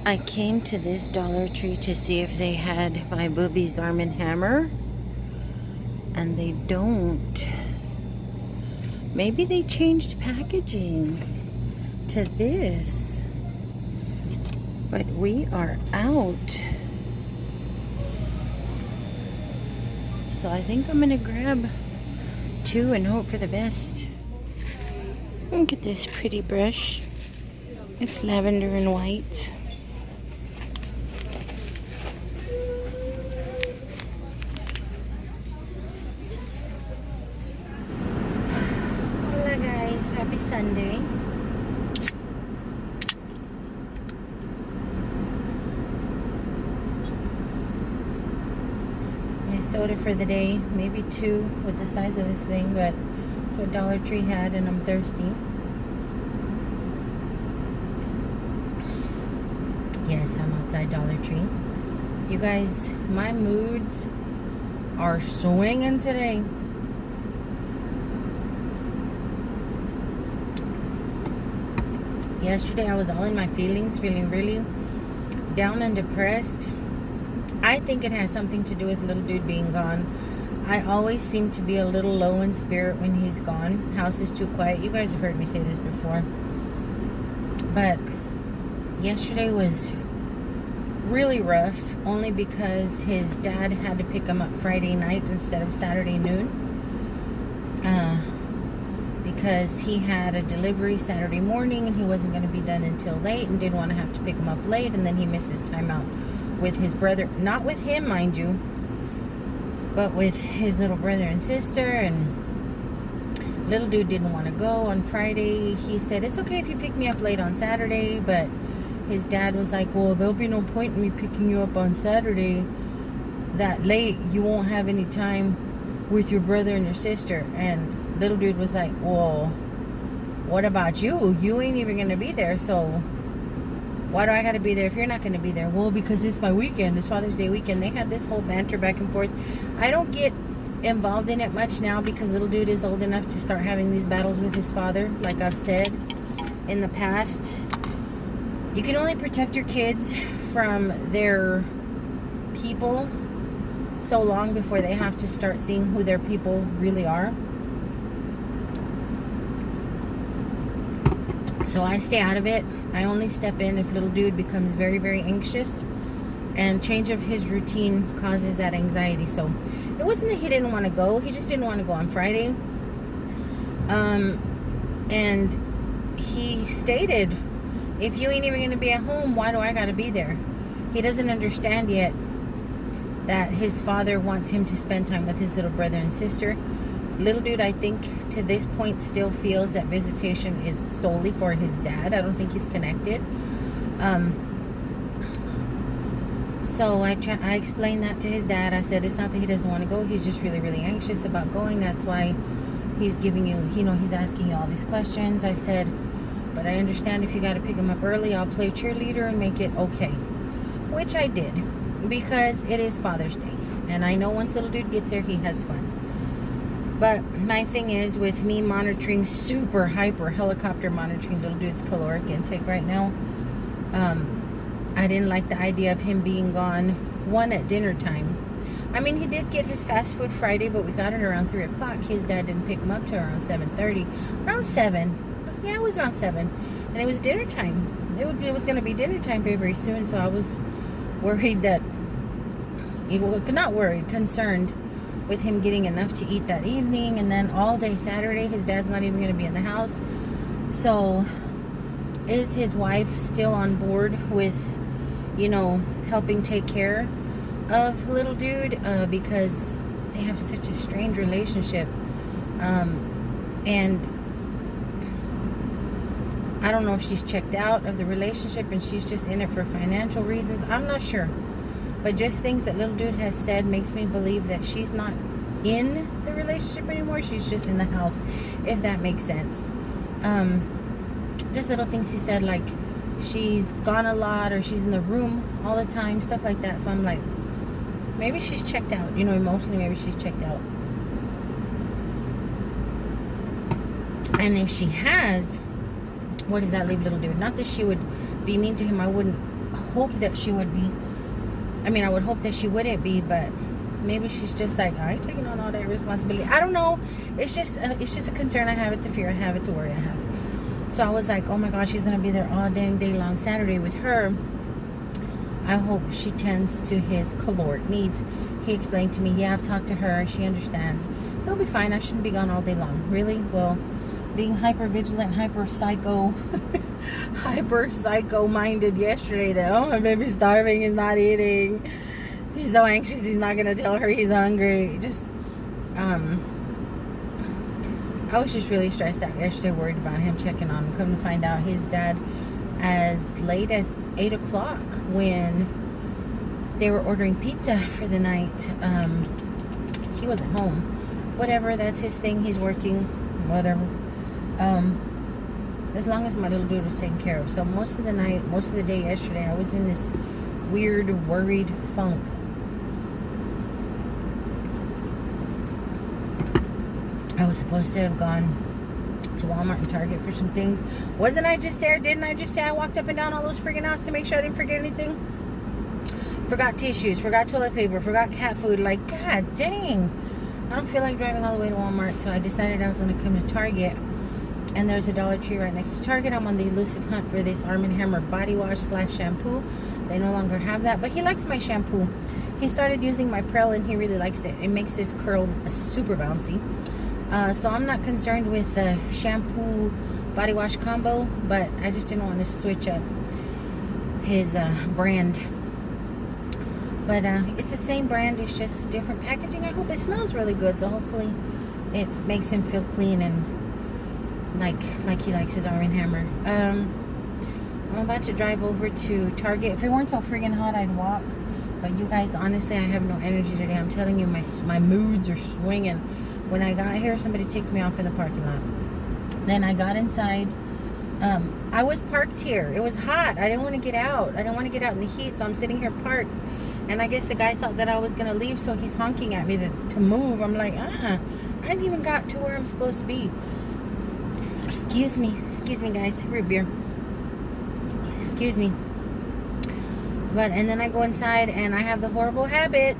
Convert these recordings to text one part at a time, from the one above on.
I came to this Dollar Tree to see if they had my Boobies Arm & Hammer, and they don't. Maybe they changed packaging to this, but we are out. So I think I'm gonna grab two and hope for the best. Look at this pretty brush. It's lavender and white. Hola guys, happy Sunday. My soda for the day, maybe two with the size of this thing, but it's what Dollar Tree had and I'm thirsty. Yes, I'm outside Dollar Tree. You guys, my moods are swinging today. Yesterday I was all in my feelings, feeling really down and depressed. I think it has something to do with little dude being gone. I always seem to be a little low in spirit when he's gone. House is too quiet. You guys have heard me say this before. But yesterday was really rough, only because his dad had to pick him up Friday night instead of Saturday noon. Because he had a delivery Saturday morning and he wasn't going to be done until late and didn't want to have to pick him up late, and then he missed his time out with his brother, not with him mind you, but with his little brother and sister. And little dude didn't want to go on Friday. He said, it's okay if you pick me up late on Saturday, but his dad was like, well, there'll be no point in me picking you up on Saturday that late. You won't have any time with your brother and your sister. And little dude was like, well, what about you? You ain't even going to be there, so why do I got to be there if you're not going to be there? Well, because it's my weekend. It's Father's Day weekend. They had this whole banter back and forth. I don't get involved in it much now because little dude is old enough to start having these battles with his father. Like I've said in the past, you can only protect your kids from their people so long before they have to start seeing who their people really are. So I stay out of it. I only step in if little dude becomes very, very anxious, and change of his routine causes that anxiety. So it wasn't that he didn't want to go. He just didn't want to go on Friday. And he stated, if you ain't even going to be at home, why do I got to be there? He doesn't understand yet that his father wants him to spend time with his little brother and sister. Little dude, I think, to this point still feels that visitation is solely for his dad. I don't think he's connected. So I explained that to his dad. I said, it's not that he doesn't want to go. He's just really, really anxious about going. That's why he's giving you, he's asking you all these questions. I said, but I understand if you got to pick him up early, I'll play cheerleader and make it okay. Which I did, because it is Father's Day. And I know once little dude gets here, he has fun. But my thing is, with me monitoring, super hyper helicopter monitoring little dude's caloric intake right now, I didn't like the idea of him being gone, one, at dinner time. I mean, he did get his fast food Friday, but we got it around 3 o'clock. His dad didn't pick him up till around 7:30. Around 7. Yeah, it was around 7. And it was dinner time. It was going to be dinner time very, very soon, so I was worried that, not worried, concerned with him getting enough to eat that evening. And then all day Saturday, his dad's not even going to be in the house. So is his wife still on board with, helping take care of little dude? Because they have such a strained relationship. And I don't know if she's checked out of the relationship and she's just in it for financial reasons. I'm not sure. But just things that little dude has said makes me believe that she's not in the relationship anymore. She's just in the house, if that makes sense. Just little things he said, like she's gone a lot or she's in the room all the time, stuff like that. So I'm like, maybe she's checked out. Emotionally, maybe she's checked out. And if she has, where does that leave little dude? Not that she would be mean to him. I wouldn't hope that she would be. I mean, I would hope that she wouldn't be, but maybe she's just like, I ain't taking on all that responsibility. I don't know. It's just a concern I have. It's a fear I have. It's a worry I have. So I was like, oh my gosh, she's gonna be there all dang day long Saturday with her. I hope she tends to his caloric needs. He explained to me, yeah, I've talked to her. She understands. He'll be fine. I shouldn't be gone all day long. Really? Well, being hyper vigilant, hyper psycho minded yesterday that, oh, my baby's starving, he's not eating, he's so anxious, he's not gonna tell her he's hungry. Just I was just really stressed out yesterday, worried about him, checking on him. Come to find out, his dad, as late as 8 o'clock when they were ordering pizza for the night, he wasn't home. Whatever, that's his thing, he's working, whatever. As long as my little dude was taken care of. So most of the night, most of the day yesterday, I was in this weird, worried funk. I was supposed to have gone to Walmart and Target for some things. Wasn't I just there? Didn't I just say I walked up and down all those freaking houses to make sure I didn't forget anything? Forgot tissues, forgot toilet paper, forgot cat food. Like, god dang. I don't feel like driving all the way to Walmart, so I decided I was going to come to Target. And there's a Dollar Tree right next to Target. I'm on the elusive hunt for this Arm & Hammer body wash / shampoo. They no longer have that, but he likes my shampoo. He started using my Prel and he really likes it. It makes his curls super bouncy. So I'm not concerned with the shampoo body wash combo, but I just didn't want to switch up his brand. But it's the same brand, it's just different packaging. I hope it smells really good, so hopefully it makes him feel clean and like he likes his Arm & Hammer. I'm about to drive over to Target. If it weren't so friggin' hot, I'd walk. But you guys, honestly, I have no energy today. I'm telling you, my moods are swinging. When I got here, somebody ticked me off in the parking lot. Then I got inside. I was parked here. It was hot. I didn't want to get out. I didn't want to get out in the heat, so I'm sitting here parked. And I guess the guy thought that I was going to leave, so he's honking at me to move. I'm like, I ain't even got to where I'm supposed to be. Excuse me, guys. Root beer. Excuse me. And then I go inside, and I have the horrible habit.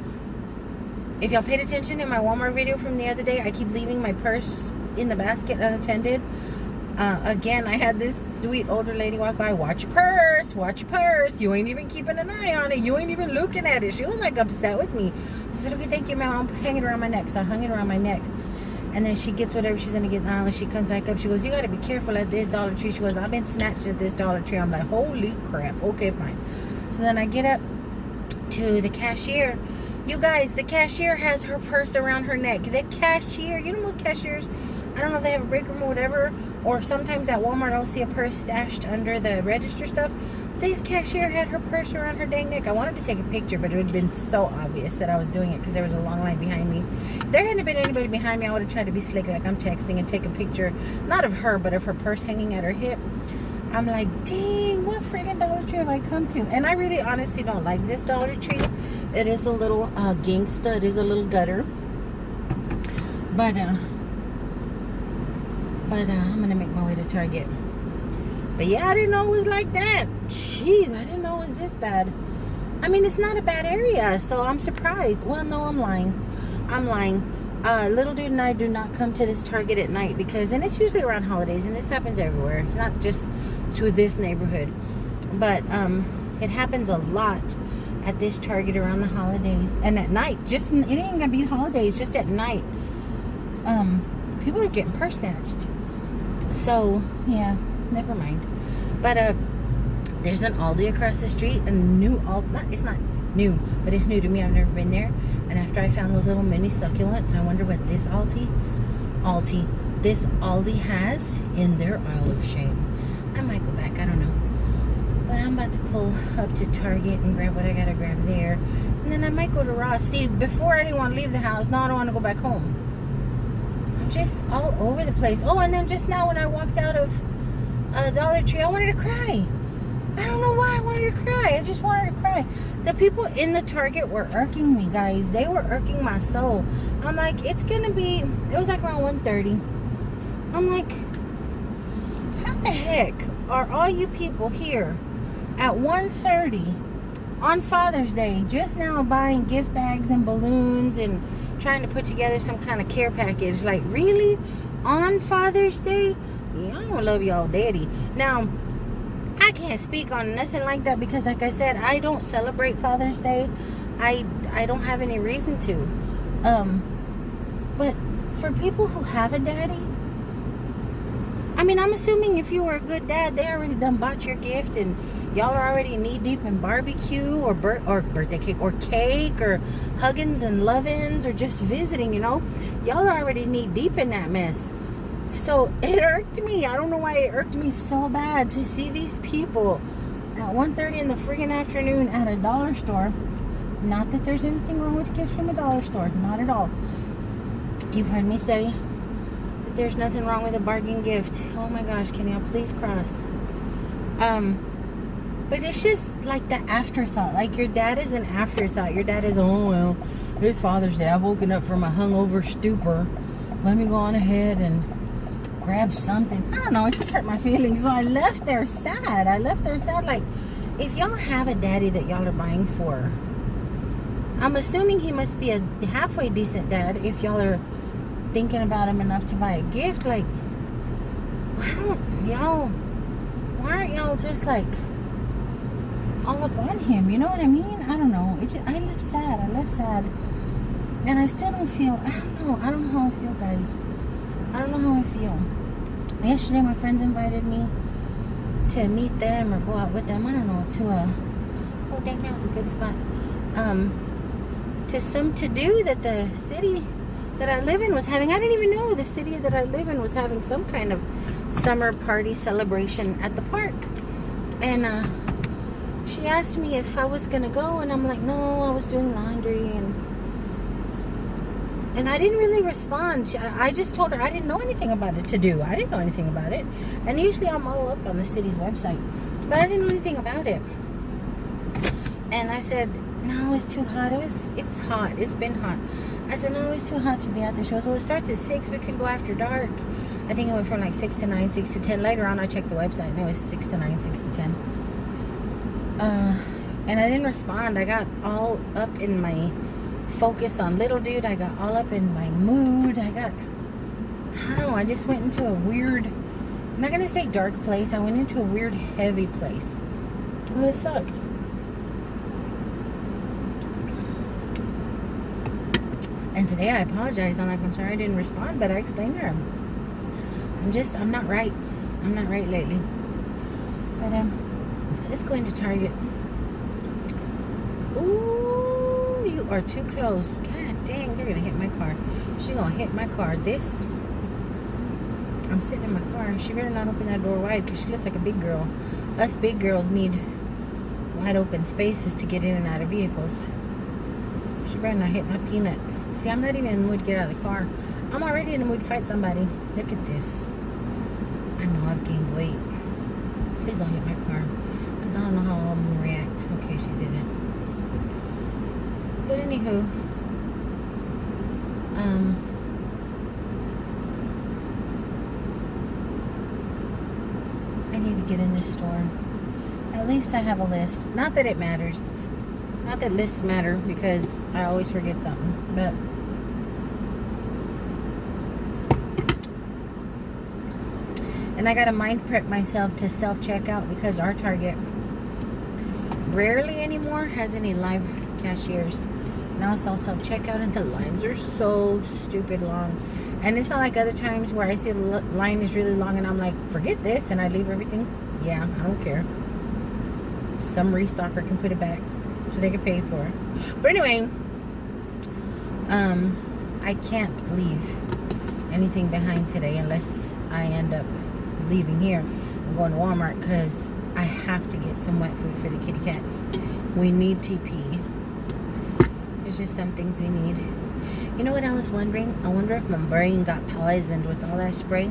If y'all paid attention in my Walmart video from the other day, I keep leaving my purse in the basket unattended. Again, I had this sweet older lady walk by. Watch your purse, watch your purse. You ain't even keeping an eye on it. You ain't even looking at it. She was like upset with me. So I said, okay, thank you, ma'am. I'll hang it around my neck. So I hung it around my neck. And then she gets whatever she's gonna get now, and she comes back up. She goes, you gotta be careful at this Dollar Tree. She goes, I've been snatched at this Dollar Tree. I'm like, holy crap. Okay, fine. So then I get up to the cashier. You guys, the cashier has her purse around her neck. The cashier, you know most cashiers, I don't know if they have a break room or whatever, or sometimes at Walmart I'll see a purse stashed under the register stuff. This cashier had her purse around her dang neck. I wanted to take a picture, but it would have been so obvious that I was doing it because there was a long line behind me. If there hadn't been anybody behind me, I would have tried to be slick like I'm texting and take a picture, not of her, but of her purse hanging at her hip. I'm like, dang, what friggin' Dollar Tree have I come to? And I really honestly don't like this Dollar Tree. It is a little gangsta. It is a little gutter. But I'm gonna make my way to Target. But yeah, I didn't know it was like that. Jeez, I didn't know it was this bad. I mean, it's not a bad area, so I'm surprised. Well, no, I'm lying. Little dude and I do not come to this Target at night because, and it's usually around holidays, and this happens everywhere. It's not just to this neighborhood, but it happens a lot at this Target around the holidays and at night. Just, it ain't gonna be holidays, just at night. People are getting purse snatched. So yeah, never mind. But there's an Aldi across the street, a new Aldi. It's not new, but it's new to me. I've never been there. And after I found those little mini succulents, I wonder what this Aldi has in their aisle of shame. I might go back, I don't know. But I'm about to pull up to Target and grab what I gotta grab there. And then I might go to Ross. See, before I didn't want to leave the house, now I don't want to go back home. I'm just all over the place. Oh, and then just now when I walked out of Dollar Tree, I wanted to cry. I don't know why I wanted to cry. I just wanted to cry. The people in the Target were irking me, guys. They were irking my soul. I'm like, it's gonna be, it was like around 1:30. I'm like, how the heck are all you people here at 1:30 on Father's Day, just now buying gift bags and balloons and trying to put together some kind of care package. Like, really? On Father's Day? Yeah, I don't love y'all daddy. Now, I can't speak on nothing like that because, like I said, I don't celebrate Father's Day. I don't have any reason to. But for people who have a daddy, I mean, I'm assuming if you were a good dad, they already done bought your gift and y'all are already knee deep in barbecue or birthday cake or cake or huggins and lovins or just visiting, you know. Y'all are already knee deep in that mess. So it irked me. I don't know why it irked me so bad to see these people at 1:30 in the friggin' afternoon at a dollar store. Not that there's anything wrong with gifts from a dollar store. Not at all. You've heard me say that there's nothing wrong with a bargain gift. Oh my gosh, can y'all please cross? But it's just like the afterthought. Like, your dad is an afterthought. Your dad is, oh, well, it's Father's Day. I've woken up from a hungover stupor. Let me go on ahead and grab something. I don't know. It just hurt my feelings. So I left there sad. Like, if y'all have a daddy that y'all are buying for, I'm assuming he must be a halfway decent dad if y'all are thinking about him enough to buy a gift. Like, why aren't y'all just like all up on him? You know what I mean? I don't know. I left sad. And I still don't feel, I don't know how I feel, guys. I don't know how I feel. Yesterday, my friends invited me to meet them or go out with them. I don't know, oh, dang, that was a good spot. To some to-do that the city that I live in was having. I didn't even know the city that I live in was having some kind of summer party celebration at the park. And she asked me if I was gonna go, and I'm like, no, I was doing laundry, and I didn't really respond. I just told her I didn't know anything about it to do. I didn't know anything about it. And usually I'm all up on the city's website, but I didn't know anything about it. And I said, no, it's too hot. It's hot. It's been hot. I said, no, it's too hot to be out there. She goes, well, it starts at 6. We could go after dark. I think it went from like 6 to 9, 6 to 10. Later on, I checked the website, and it was 6 to 9, 6 to 10. And I didn't respond. I got all up in my focus on little dude. I got all up in my mood. I don't know. I just went into a weird, I'm not going to say dark place. I went into a weird, heavy place. And it sucked. And today I apologized. I'm like, I'm sorry I didn't respond, but I explained to her. I'm not right. I'm not right lately. But let's go into Target. Ooh, you are too close. God dang, you're gonna hit my car. She's gonna hit my car. I'm sitting in my car. She better not open that door wide because she looks like a big girl. Us big girls need wide open spaces to get in and out of vehicles. She better not hit my peanut. See, I'm not even in the mood to get out of the car. I'm already in the mood to fight somebody. Look at this. I know I've gained weight. Please don't hit my car, because I don't know how I'm going to react. Okay, she didn't. But anywho, I need to get in this store. At least I have a list. Not that it matters. Not that lists matter, because I always forget something. But and I gotta mind prep myself to self-checkout, because our Target rarely anymore has any live cashiers. Now it's all self-checkout, and the lines are so stupid long. And it's not like other times where I see the line is really long and I'm like, forget this, and I leave everything. Yeah, I don't care. Some restocker can put it back so they get paid for it. But anyway, I can't leave anything behind today unless I end up leaving here and going to Walmart, because I have to get some wet food for the kitty cats. We need TP. There's just some things we need. You know what I was wondering? I wonder if my brain got poisoned with all that spray.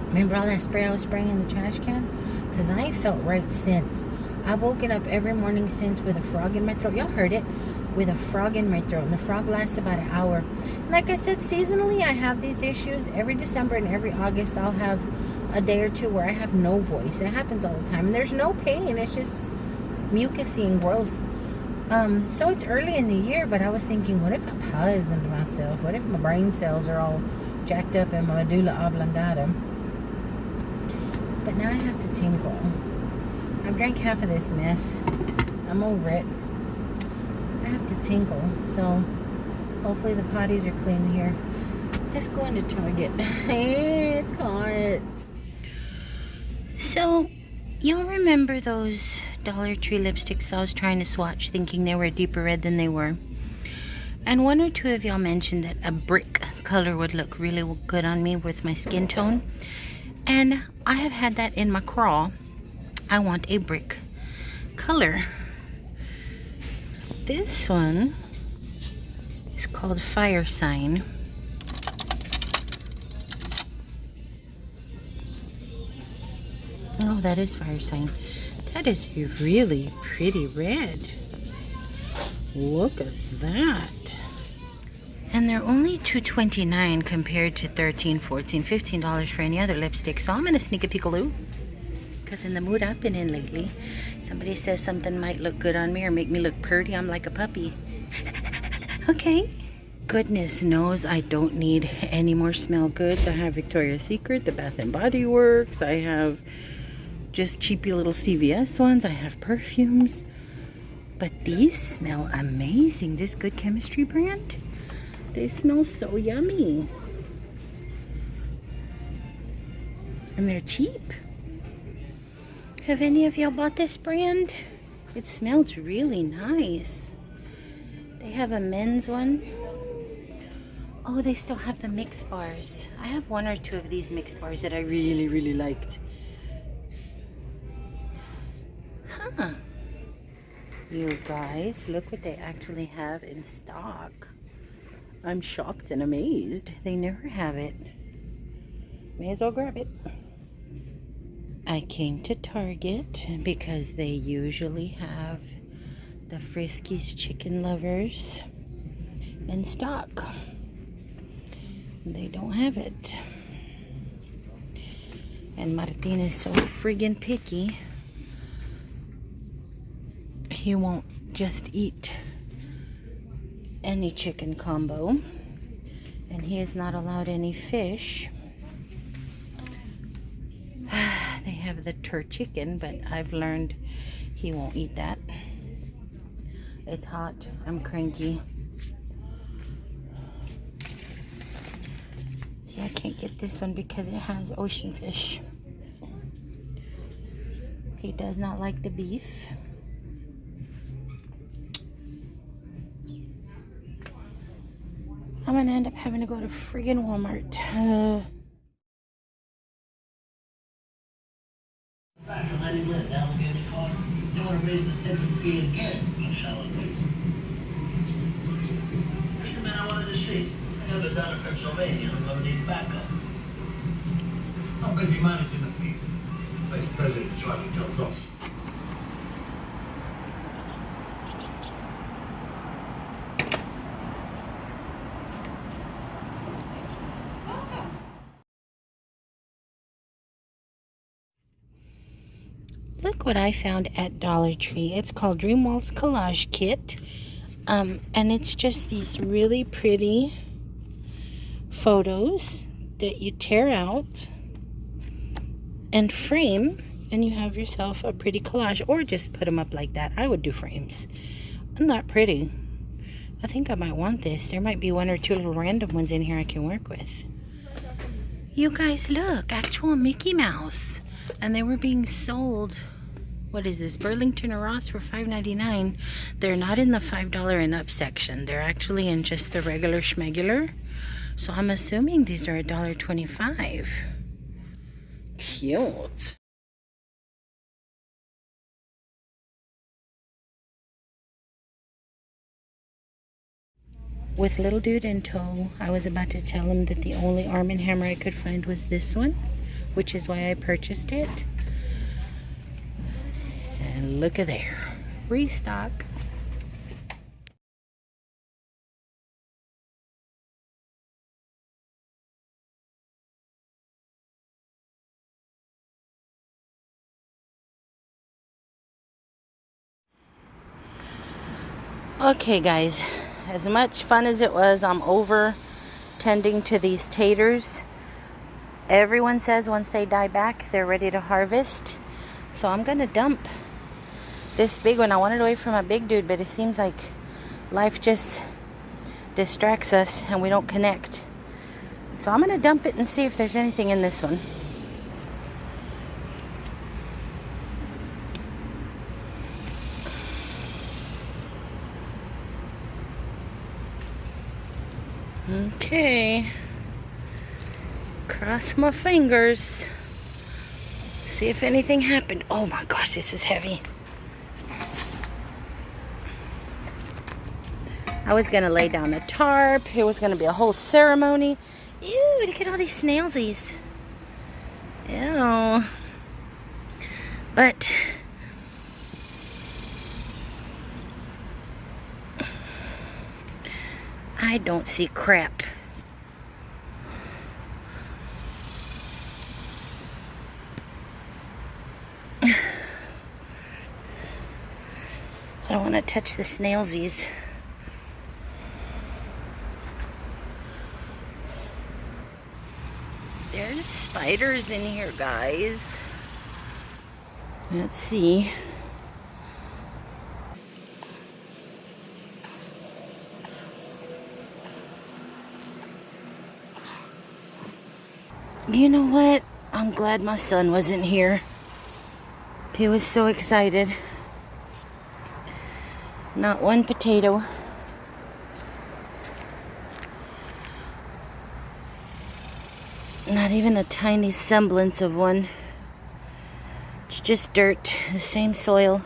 Remember all that spray I was spraying in the trash can? Because I ain't felt right since. I've woken up every morning since with a frog in my throat. Y'all heard it. With a frog in my throat. And the frog lasts about an hour. Like I said, seasonally I have these issues. Every December and every August I'll have a day or two where I have no voice. It happens all the time. And there's no pain. It's just mucusy and gross. So it's early in the year, but I was thinking, what if I poisoned myself? What if my brain cells are all jacked up in my medulla oblongata? But now I have to tinkle. I've drank half of this mess. I'm over it. I have to tinkle. So hopefully the potties are clean here. Let's go into Target. It's hot. So, y'all remember those Dollar Tree lipsticks I was trying to swatch, thinking they were a deeper red than they were? And one or two of y'all mentioned that a brick color would look really good on me with my skin tone. And I have had that in my craw. I want a brick color. This one is called Fire Sign. Oh, that is Fire Sign. That is a really pretty red. Look at that. And they're only $2.29 compared to $13, $14, $15 for any other lipstick. So I'm gonna sneak a peekaloo. Because in the mood I've been in lately, somebody says something might look good on me or make me look pretty, I'm like a puppy. Okay. Goodness knows I don't need any more smell goods. I have Victoria's Secret, the Bath and Body Works. I have just cheapy little CVS ones. I have perfumes. But these smell amazing. This Good Chemistry brand, they smell so yummy. And they're cheap. Have any of y'all bought this brand? It smells really nice. They have a men's one. Oh, they still have the mix bars. I have one or two of these mix bars that I really liked. Huh. You guys, look what they actually have in stock. I'm shocked and amazed. They never have it. May as well grab it. I came to Target because they usually have the Friskies Chicken Lovers in stock. They don't have it. And Martin is so friggin' picky. He won't just eat any chicken combo. And he is not allowed any fish. They have the chicken, but I've learned he won't eat that. It's hot. I'm cranky. See, I can't get this one because it has ocean fish. He does not like the beef. I'm gonna end up having to go to friggin' Walmart. From letting Lynn Allegheny Park, they want to raise the tipping fee again on Charlotte Place. Here's the man I wanted to see. I got it down in Pennsylvania. I'm going to need backup. I'm busy managing the feast. Vice President in charge of tells us. Look what I found at Dollar Tree. It's called Dream Waltz Collage Kit. And it's just these really pretty photos that you tear out and frame, and you have yourself a pretty collage, or just put them up like that. I would do frames. Isn't that pretty? I think I might want this. There might be one or two little random ones in here I can work with. You guys, look, actual Mickey Mouse. And they were being sold, what is this, Burlington or Ross for $5.99. They're not in the $5 and up section. They're actually in just the regular schmegular. So I'm assuming these are $1.25. Cute. With little dude in tow, I was about to tell him that the only Arm & Hammer I could find was this one, which is why I purchased it. And look at there, restock. Okay, guys, as much fun as it was, I'm over tending to these taters. Everyone says once they die back, they're ready to harvest. So I'm gonna dump this big one. I wanted away from a big dude, but it seems like life just distracts us and we don't connect. So I'm gonna dump it and see if there's anything in this one. Okay. Cross my fingers. See if anything happened. Oh my gosh, this is heavy. I was gonna lay down a tarp. It was gonna be a whole ceremony. Ew, look at all these snailsies. Ew. But I don't see crap. I don't want to touch the snailsies. There's spiders in here, guys. Let's see. You know what? I'm glad my son wasn't here. He was so excited. Not one potato. Not even a tiny semblance of one. It's just dirt, the same soil,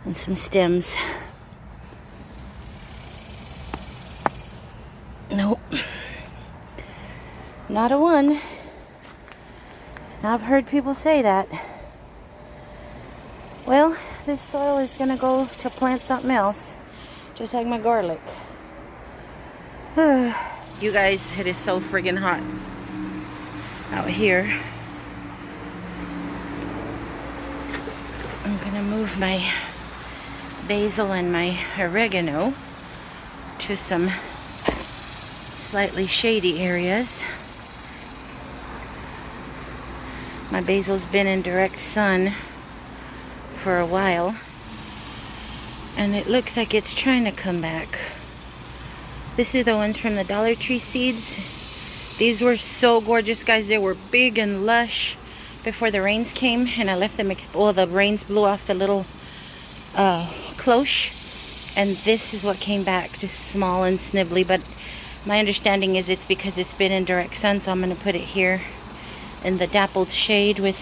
and some stems. Nope. Not a one. I've heard people say that. Well, this soil is gonna go to plant something else, just like my garlic. You guys, it is so friggin' hot out here. I'm gonna move my basil and my oregano to some slightly shady areas. My basil's been in direct sun for a while, and it looks like it's trying to come back. This is the ones from the Dollar Tree seeds. These were so gorgeous, guys. They were big and lush before the rains came, and I left them exposed. The rains blew off the little cloche, and this is what came back, just small and snivelly. But my understanding is it's because it's been in direct sun, so I'm going to put it here in the dappled shade with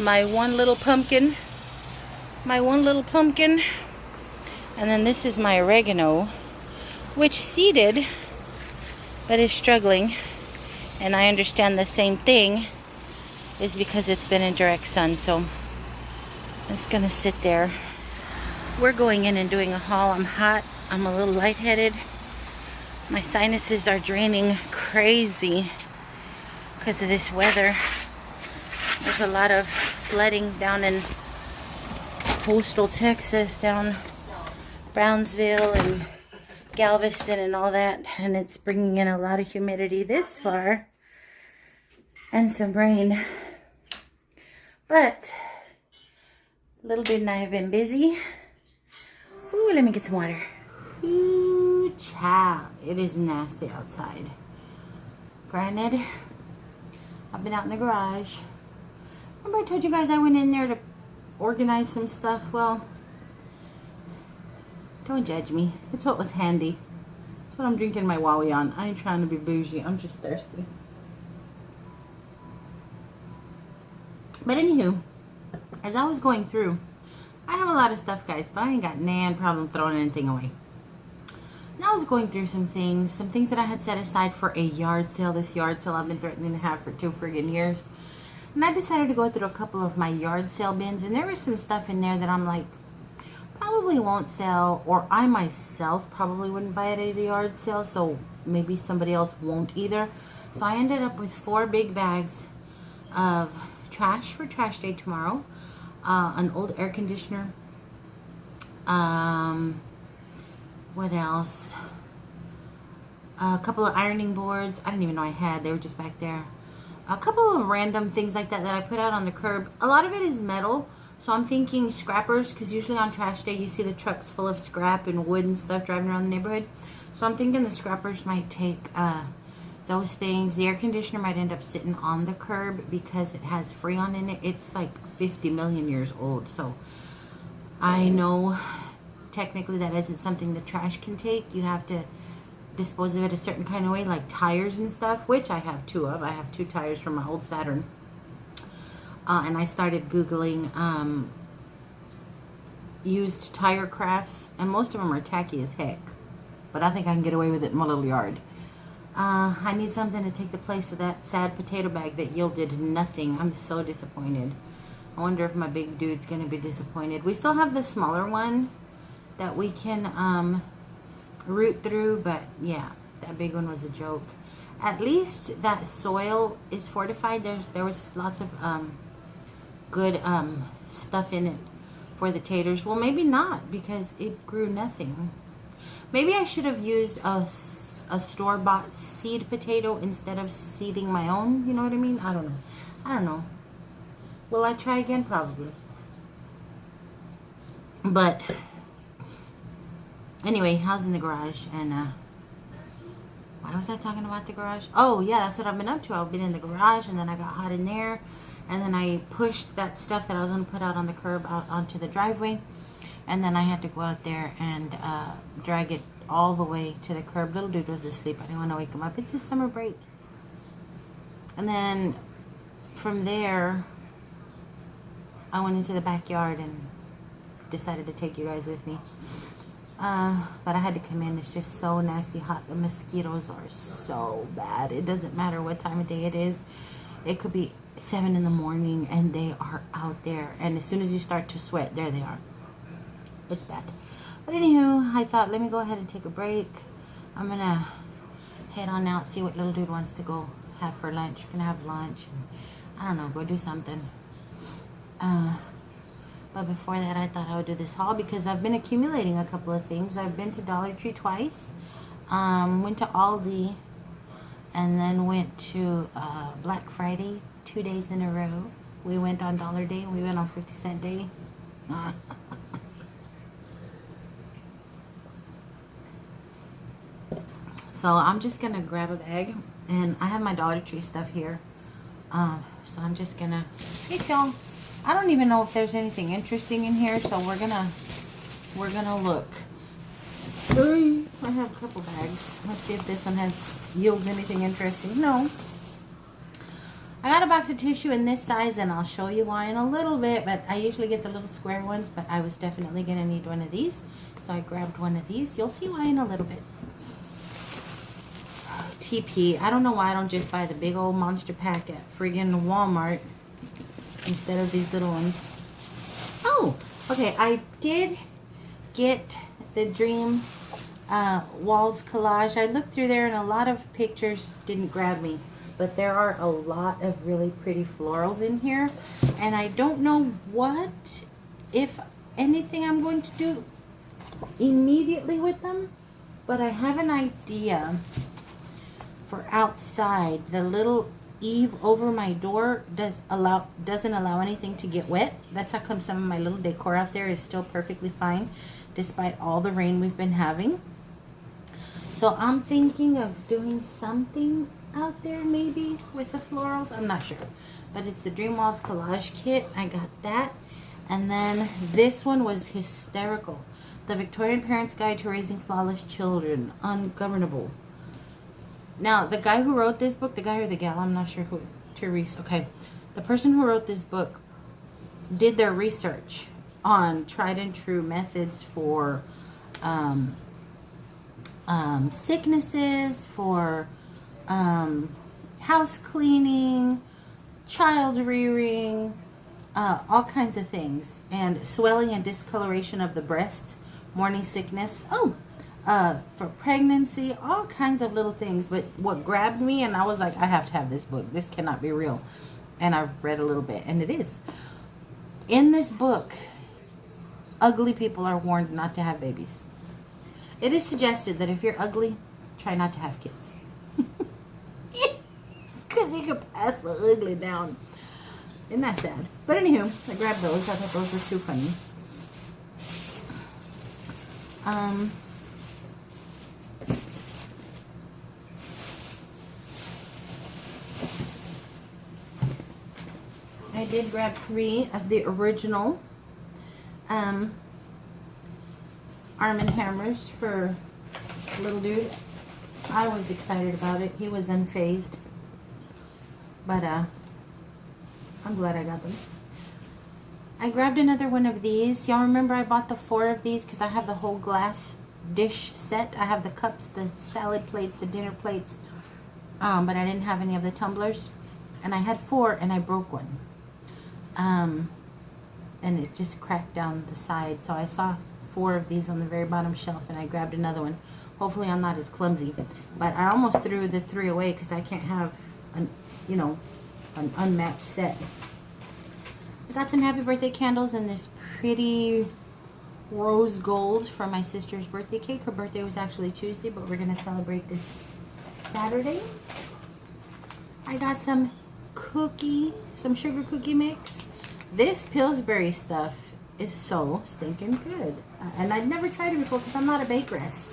my one little pumpkin. And then this is my oregano, which seeded but is struggling. And I understand the same thing is because it's been in direct sun. So it's gonna sit there. We're going in and doing a haul. I'm hot. I'm a little lightheaded. My sinuses are draining crazy because of this weather. There's a lot of flooding down in coastal Texas, down Brownsville and Galveston and all that, and it's bringing in a lot of humidity this far and some rain. But little bit and I have been busy. Ooh, let me get some water. Ooh, child, it is nasty outside. Granted, I've been out in the garage. Remember I told you guys I went in there to organize some stuff? Well, don't judge me. It's what was handy. It's what I'm drinking my Wowie on. I ain't trying to be bougie. I'm just thirsty. But anywho, as I was going through, I have a lot of stuff, guys, but I ain't got nan problem throwing anything away. And I was going through some things that I had set aside for a yard sale. This yard sale I've been threatening to have for 2 friggin' years. And I decided to go through a couple of my yard sale bins, and there was some stuff in there that I'm like, probably won't sell, or I myself probably wouldn't buy it at a yard sale, so maybe somebody else won't either. So I ended up with 4 big bags of trash for trash day tomorrow, an old air conditioner, What else? A couple of ironing boards. I didn't even know I had. They were just back there. A couple of random things like that that I put out on the curb. A lot of it is metal. So I'm thinking scrappers, because usually on trash day you see the trucks full of scrap and wood and stuff driving around the neighborhood. So I'm thinking the scrappers might take those things. The air conditioner might end up sitting on the curb because it has Freon in it. It's like 50 million years old. So I know technically that isn't something the trash can take. You have to dispose of it a certain kind of way, like tires and stuff, which I have 2 of. I have 2 tires from my old Saturn. And I started Googling used tire crafts, and most of them are tacky as heck. But I think I can get away with it in my little yard. I need something to take the place of that sad potato bag that yielded nothing. I'm so disappointed. I wonder if my big dude's going to be disappointed. We still have the smaller one that we can root through, but yeah, that big one was a joke. At least that soil is fortified. There was lots of good stuff in it for the taters. Well, maybe not, because it grew nothing. Maybe I should have used a store-bought seed potato instead of seeding my own. You know what I mean? I don't know. Will I try again? Probably. But anyway, I was in the garage, and why was I talking about the garage? Oh yeah, that's what I've been up to. I've been in the garage, and then I got hot in there, and then I pushed that stuff that I was going to put out on the curb out onto the driveway, and then I had to go out there and drag it all the way to the curb. Little dude was asleep. I didn't want to wake him up. It's his summer break. And then from there, I went into the backyard and decided to take you guys with me. But I had to come in. It's just so nasty hot. The mosquitoes are so bad. It doesn't matter what time of day it is. It could be 7 in the morning and they are out there. And as soon as you start to sweat, there they are. It's bad. But anywho, I thought, let me go ahead and take a break. I'm going to head on out, see what little dude wants to go have for lunch. We're going to have lunch. And, I don't know, go do something. But before that, I thought I would do this haul because I've been accumulating a couple of things. I've been to Dollar Tree twice, went to Aldi, and then went to Black Friday 2 days in a row. We went on Dollar Day and we went on 50-cent Day. So I'm just going to grab a bag, and I have my Dollar Tree stuff here. So I'm just going to, hey y'all. I don't even know if there's anything interesting in here, so we're gonna look. I have a couple bags. Let's see if this one yields anything interesting. No. I got a box of tissue in this size, and I'll show you why in a little bit, but I usually get the little square ones, but I was definitely gonna need one of these, so I grabbed one of these. You'll see why in a little bit. TP. I don't know why I don't just buy the big old monster pack at friggin' Walmart instead of these little ones. Oh, okay. I did get the Dream Walls collage. I looked through there and a lot of pictures didn't grab me, but there are a lot of really pretty florals in here, and I don't know what, if anything, I'm going to do immediately with them, but I have an idea for outside. The little eave over my door doesn't allow anything to get wet. That's how come some of my little decor out there is still perfectly fine despite all the rain we've been having. So I'm thinking of doing something out there maybe with the florals. I'm not sure, but it's the Dream Walls collage kit. I got that, and then this one was hysterical. The Victorian Parents Guide to Raising Flawless Children, Ungovernable. Now, the guy who wrote this book, the guy or the gal, I'm not sure who, Therese, okay. The person who wrote this book did their research on tried and true methods for sicknesses, for house cleaning, child rearing, all kinds of things. And swelling and discoloration of the breasts, morning sickness. For pregnancy, all kinds of little things. But what grabbed me, and I was like, I have to have this book. This cannot be real. And I've read a little bit, and it is. In this book, ugly people are warned not to have babies. It is suggested that if you're ugly, try not to have kids. Because you can pass the ugly down. Isn't that sad? But anywho, I grabbed those. I thought those were too funny. I did grab 3 of the original Arm & Hammers for little dude. I was excited about it. He was unfazed. But I'm glad I got them. I grabbed another one of these. Y'all remember I bought the 4 of these because I have the whole glass dish set. I have the cups, the salad plates, the dinner plates. But I didn't have any of the tumblers. And I had 4 and I broke one. And it just cracked down the side. So I saw 4 of these on the very bottom shelf and I grabbed another one. Hopefully I'm not as clumsy. But I almost threw the 3 away because I can't have an unmatched set. I got some happy birthday candles and this pretty rose gold for my sister's birthday cake. Her birthday was actually Tuesday, but we're going to celebrate this Saturday. I got some sugar cookie mix. This Pillsbury stuff is so stinking good. And I've never tried it before because I'm not a bakeress.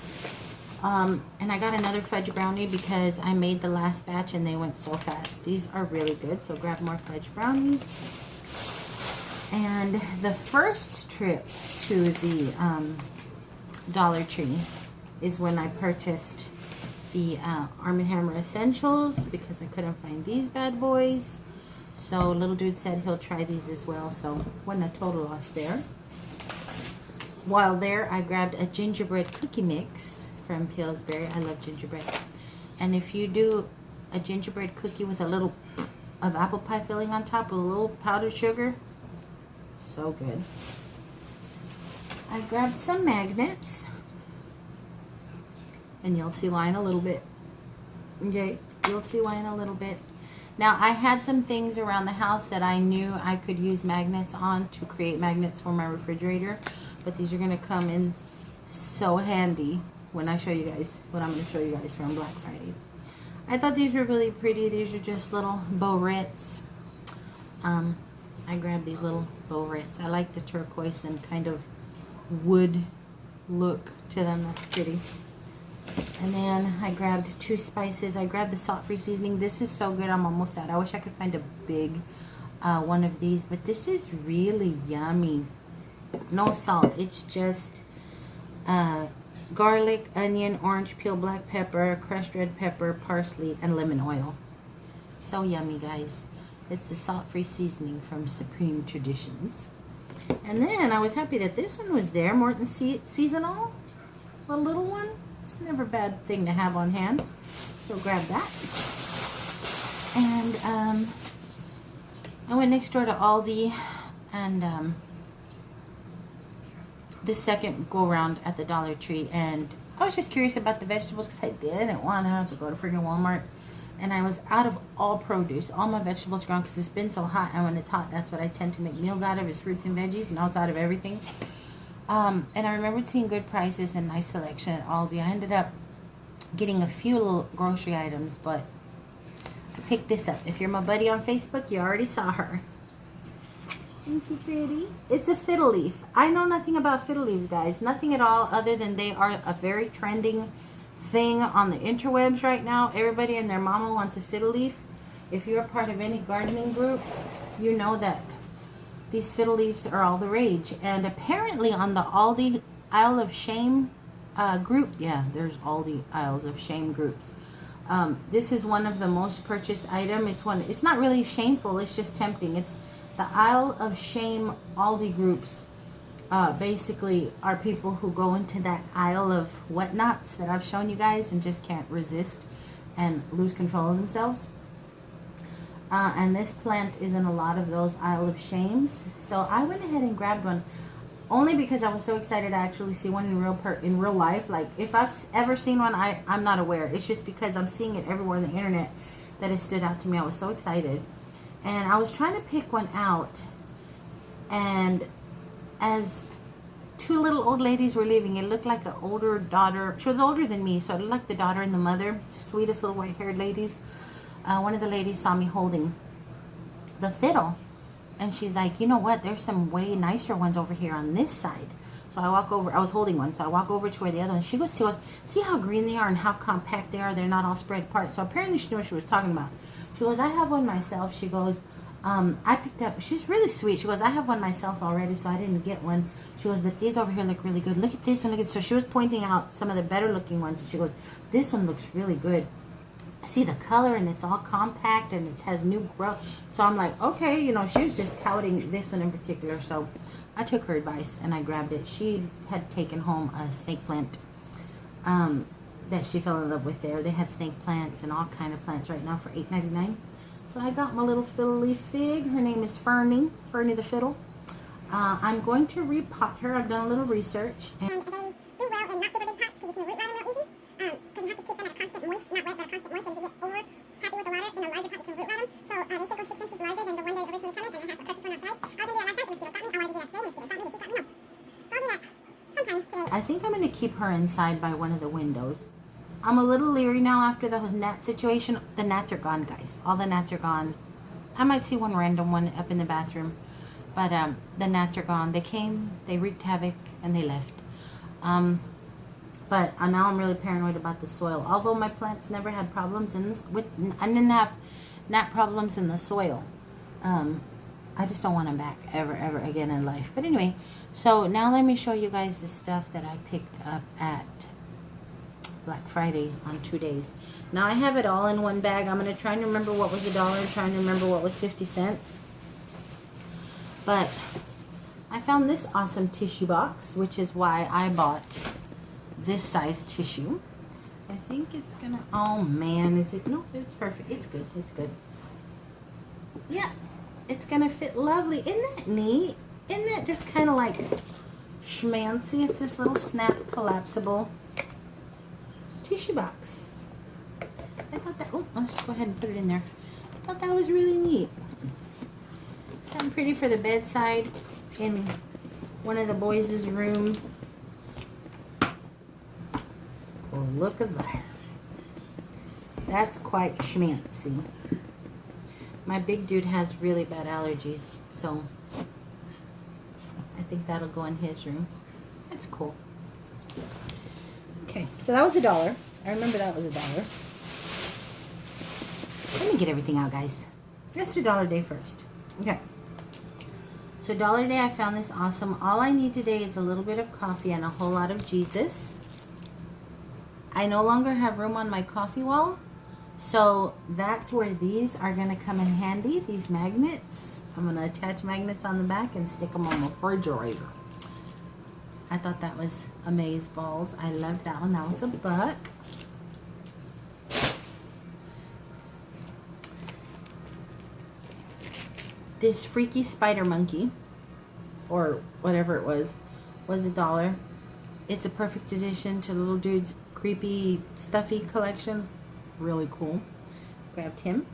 And I got another fudge brownie because I made the last batch and they went so fast. These are really good, so grab more fudge brownies. And the first trip to the Dollar Tree is when I purchased the Arm & Hammer Essentials because I couldn't find these bad boys. So little dude said he'll try these as well, so wasn't a total loss there. While there, I grabbed a gingerbread cookie mix from Pillsbury. I love gingerbread. And if you do a gingerbread cookie with a little of apple pie filling on top with a little powdered sugar, so good. I grabbed some magnets. And you'll see why in a little bit. Okay, you'll see why in a little bit. Now, I had some things around the house that I knew I could use magnets on to create magnets for my refrigerator. But these are going to come in so handy when I show you guys what I'm going to show you guys from Black Friday. I thought these were really pretty. These are just little bowerettes. I grabbed these little bowerettes. I like the turquoise and kind of wood look to them. That's pretty. And then I grabbed 2 spices. I grabbed the salt-free seasoning. This is so good. I'm almost out. I wish I could find a big one of these, but this is really yummy. No salt. It's just garlic, onion, orange peel, black pepper, crushed red pepper, parsley, and lemon oil. So yummy, guys. It's a salt-free seasoning from Supreme Traditions. And then I was happy that this one was there. Morton Seasonal. A little one. It's never a bad thing to have on hand. So grab that. And I went next door to Aldi and the second go around at the Dollar Tree, and I was just curious about the vegetables because I didn't want to have to go to freaking Walmart. And I was out of all produce. All my vegetables are gone because it's been so hot, and when it's hot, that's what I tend to make meals out of is fruits and veggies, and I was out of everything. And I remembered seeing good prices and nice selection at Aldi. I ended up getting a few little grocery items, but I picked this up. If you're my buddy on Facebook, you already saw her. Isn't she pretty? It's a fiddle leaf. I know nothing about fiddle leaves, guys. Nothing at all other than they are a very trending thing on the interwebs right now. Everybody and their mama wants a fiddle leaf. If you're a part of any gardening group, you know that these fiddle leaves are all the rage. And apparently on the Aldi Isle of Shame group, yeah, there's Aldi Isles of Shame groups. This is one of the most purchased item. It's not really shameful, it's just tempting. It's the Isle of Shame Aldi groups. Basically are people who go into that aisle of whatnots that I've shown you guys and just can't resist and lose control of themselves. And this plant is in a lot of those Isle of Shames. So I went ahead and grabbed one only because I was so excited to actually see one in real life. Like, if I've ever seen one, I'm not aware. It's just because I'm seeing it everywhere on the internet that it stood out to me. I was so excited. And I was trying to pick one out. And as two little old ladies were leaving. It looked like an older daughter. She was older than me, so it looked like the daughter and the mother. Sweetest little white-haired ladies. One of the ladies saw me holding the fiddle. And she's like, you know what? There's some way nicer ones over here on this side. So I walk over. I was holding one. So I walk over to where the other one. She goes, see how green they are and how compact they are? They're not all spread apart. So apparently she knew what she was talking about. She goes, I have one myself. She goes, I picked up. She's really sweet. She goes, I have one myself already, so I didn't get one. She goes, but these over here look really good. Look at this one. Look at this. So she was pointing out some of the better looking ones. And she goes, this one looks really good. See the color, and it's all compact, and it has new growth. So I'm like, okay, you know, she was just touting this one in particular. So I took her advice and I grabbed it. She had taken home a snake plant that she fell in love with there. They had snake plants and all kind of plants right now for $8.99. So I got my little fiddle leaf fig. Her name is Fernie the fiddle. I'm going to repot her. I've done a little research. And they do well in not super big pots because you can root rot them real easy. Because you have to keep them at a constant moist, not wet, but a constant moist. And if you get over happy with the water in a larger pot, you can root rot them. So they say go 6 inches larger than the one that originally came in, and they have the perfect one outside. I was going to do that last night. Mosquitoes got me. I wanted to do that today. Mosquitoes got me. The heat got me. No. So I'll do that sometime today. I think I'm going to keep her inside by one of the windows. I'm a little leery now after the gnat situation. The gnats are gone, guys. All the gnats are gone. I might see one random one up in the bathroom. But the gnats are gone. They came, they wreaked havoc, and they left. But now I'm really paranoid about the soil. Although my plants never had problems in this, I didn't have gnat problems in the soil. I just don't want them back ever again in life. But anyway, so now let me show you guys the stuff that I picked up at Black Friday on 2 days. Now I have it all in one bag. I'm going to try and remember what was $1 and trying to remember what was 50 cents. But I found this awesome tissue box, which is why I bought this size tissue. I think it's going to, oh man, is it? No, it's perfect. It's good. It's good. Yeah, it's going to fit lovely. Isn't that neat? Isn't that just kind of like schmancy? It's this little snap collapsible tissue box. I thought that, oh, let's go ahead and put it in there. I thought that was really neat. Something pretty for the bedside in one of the boys' room. Well, look at that. That's quite schmancy. My big dude has really bad allergies, so I think that'll go in his room. That's cool. Okay, so that was $1. I remember that was $1. Let me get everything out, guys. Let's do Dollar Day first. Okay. So Dollar Day, I found this awesome. All I need today is a little bit of coffee and a whole lot of Jesus. I no longer have room on my coffee wall, so that's where these are going to come in handy, these magnets. I'm going to attach magnets on the back and stick them on the refrigerator. I thought that was amazeballs. I loved that one. That was $1. This freaky spider monkey, or whatever it was $1. It's a perfect addition to Little Dude's creepy, stuffy collection. Really cool. Grabbed him.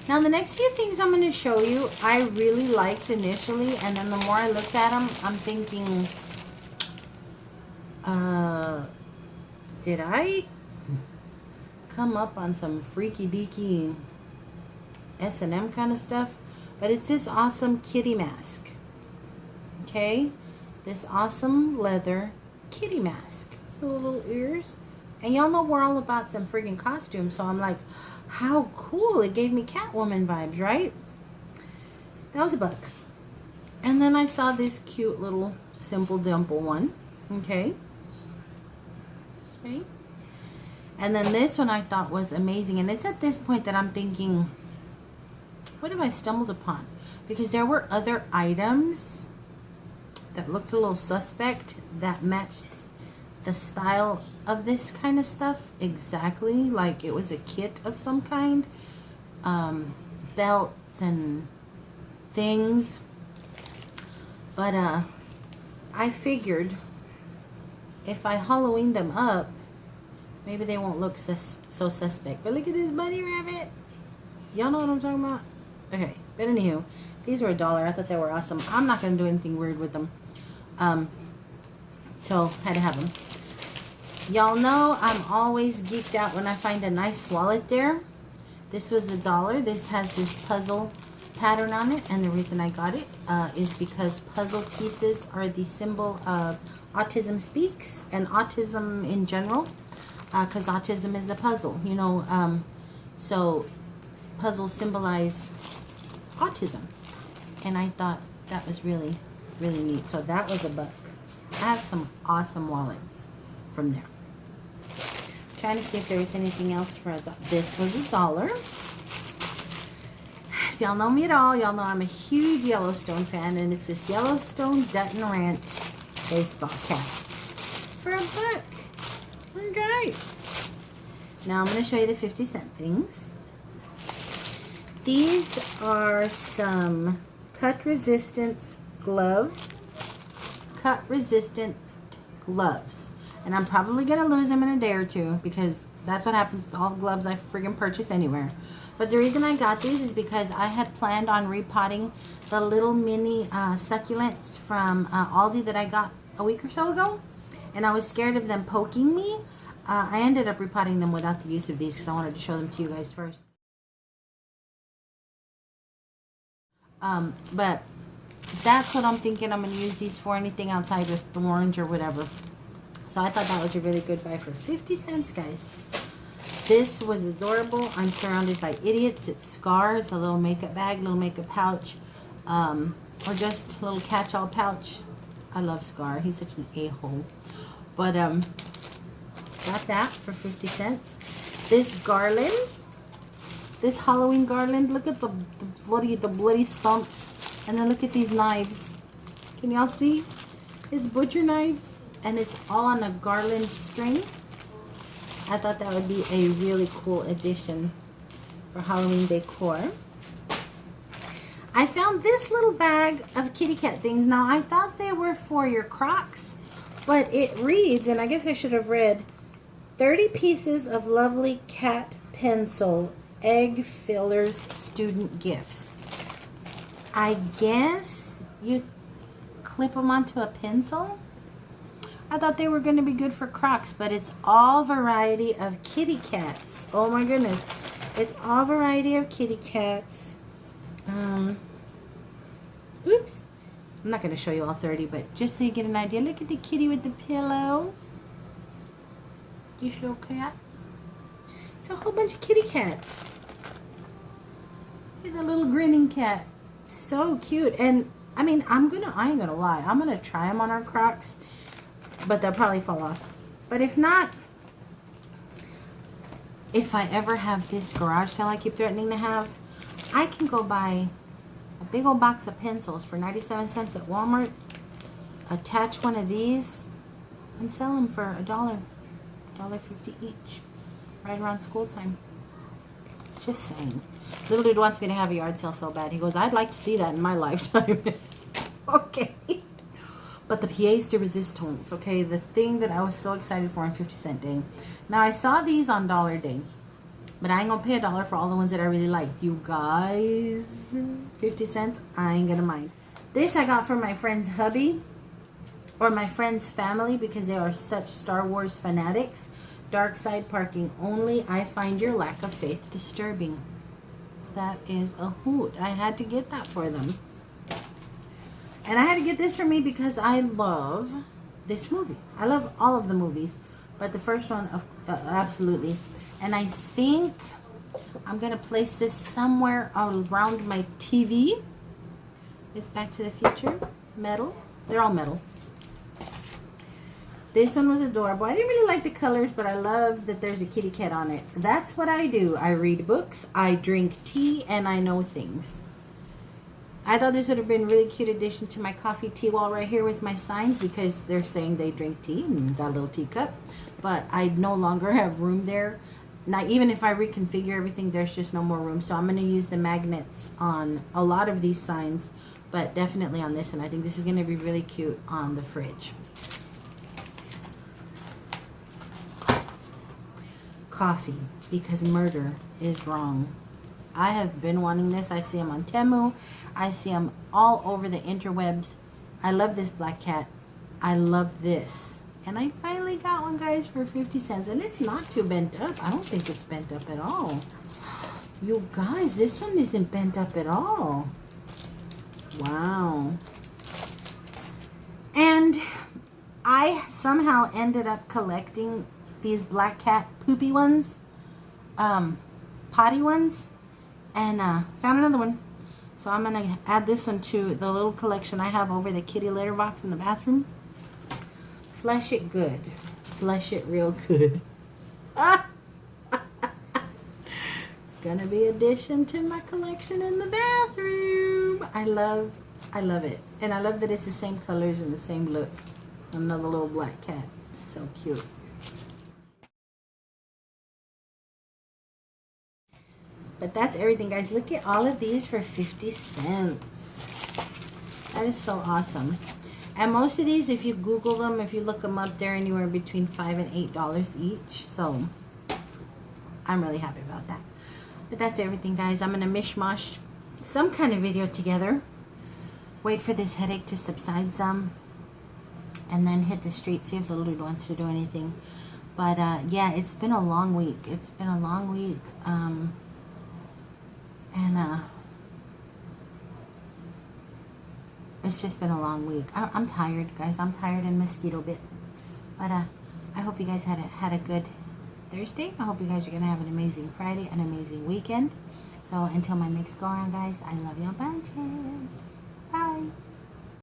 Now the next few things I'm going to show you, I really liked initially, and then the more I looked at them, I'm thinking, did I come up on some freaky deaky S&M kind of stuff? But it's this awesome kitty mask. Okay? This awesome leather kitty mask. So little ears. And y'all know we're all about some friggin' costumes, so I'm like, how cool. It gave me Catwoman vibes, right? That was $1. And then I saw this cute little simple dimple one. Okay. Okay. And then this one I thought was amazing. And it's at this point that I'm thinking, what have I stumbled upon? Because there were other items that looked a little suspect that matched the style of this kind of stuff exactly. Like it was a kit of some kind. Belts and things. But I figured if I Halloween them up, maybe they won't look so suspect. But look at this bunny rabbit. Y'all know what I'm talking about? Okay, but anywho, these were $1. I thought they were awesome. I'm not going to do anything weird with them. So had to have them. Y'all know I'm always geeked out when I find a nice wallet there. This was $1. This has this puzzle pattern on it, and the reason I got it is because puzzle pieces are the symbol of Autism Speaks and autism in general, because autism is a puzzle, you know. So puzzles symbolize autism, and I thought that was really, really neat. So that was $1. I have some awesome wallets from there. Trying to see if there was anything else for $1. This was $1. If y'all know me at all, y'all know I'm a huge Yellowstone fan, and it's this Yellowstone Dutton Ranch baseball cap for $1. Okay. Now I'm going to show you the 50-cent things. These are some cut resistant gloves. And I'm probably going to lose them in a day or two, because that's what happens with all the gloves I friggin' purchase anywhere. But the reason I got these is because I had planned on repotting the little mini succulents from Aldi that I got a week or so ago. And I was scared of them poking me. I ended up repotting them without the use of these because I wanted to show them to you guys first. But that's what I'm thinking I'm going to use these for, anything outside with orange or whatever. So I thought that was a really good buy for 50 cents, guys. This was adorable. I'm surrounded by idiots. It's Scars, a little makeup bag, little makeup pouch, or just a little catch-all pouch. I love Scar. He's such an a-hole. But got that for 50 cents. This garland, this Halloween garland. Look at the bloody stumps, and then look at these knives. Can y'all see? It's butcher knives, and it's all on a garland string. I thought that would be a really cool addition for Halloween decor. I found this little bag of kitty cat things. Now, I thought they were for your Crocs, but it reads, and I guess I should have read, 30 pieces of lovely cat pencil egg fillers student gifts. I guess you clip them onto a pencil. I thought they were going to be good for Crocs, but it's all variety of kitty cats. Oh my goodness. It's all variety of kitty cats. Oops. I'm not going to show you all 30, but just so you get an idea. Look at the kitty with the pillow. You show cat. It's a whole bunch of kitty cats. Look at the little grinning cat. So cute. And I mean, I ain't gonna lie. I'm gonna try them on our Crocs, but they'll probably fall off. But if not, if I ever have this garage sale I keep threatening to have, I can go buy a big old box of pencils for 97 cents at Walmart, attach one of these, and sell them for $1.50 each, right around school time. Just saying. Little dude wants me to have a yard sale so bad. He goes, I'd like to see that in my lifetime. Okay. But the pièce de resistance, okay, the thing that I was so excited for on 50-cent day. Now, I saw these on Dollar Day, but I ain't gonna pay $1 for all the ones that I really liked. You guys, 50 cents, I ain't gonna mind. This I got from my friend's hubby, or my friend's family, because they are such Star Wars fanatics. Dark side parking only. I find your lack of faith disturbing. That is a hoot. I had to get that for them. And I had to get this for me because I love this movie. I love all of the movies, but the first one, absolutely. And I think I'm going to place this somewhere around my TV. It's Back to the Future. Metal. They're all metal. This one was adorable. I didn't really like the colors, but I love that there's a kitty cat on it. That's what I do. I read books, I drink tea, and I know things. I thought this would have been a really cute addition to my coffee tea wall right here with my signs, because they're saying they drink tea and got a little teacup. But I no longer have room there. Now, even if I reconfigure everything, there's just no more room. So I'm going to use the magnets on a lot of these signs, but definitely on this. And I think this is going to be really cute on the fridge. Coffee, because murder is wrong. I have been wanting this. I see them on Temu. I see them all over the interwebs. I love this black cat. I love this. And I finally got one, guys, for 50 cents. And it's not too bent up. I don't think it's bent up at all. You guys, this one isn't bent up at all. Wow. And I somehow ended up collecting these black cat poopy ones. Potty ones. And found another one. So I'm going to add this one to the little collection I have over the kitty litter box in the bathroom. Flush it good. Flush it real good. It's going to be addition to my collection in the bathroom. I love it. And I love that it's the same colors and the same look. Another little black cat. It's so cute. But that's everything, guys. Look at all of these for 50 cents. That is so awesome. And most of these, if you Google them, if you look them up, they're anywhere between $5 and $8 each. So I'm really happy about that. But that's everything, guys. I'm going to mishmash some kind of video together. Wait for this headache to subside some. And then hit the street, see if Little Dude wants to do anything. But yeah, it's been a long week. It's been a long week. It's just been a long week. I'm tired, guys. I'm tired and mosquito bit. But I hope you guys had a good Thursday. I hope you guys are going to have an amazing Friday, an amazing weekend. So until my next go around, guys, I love you a bunch.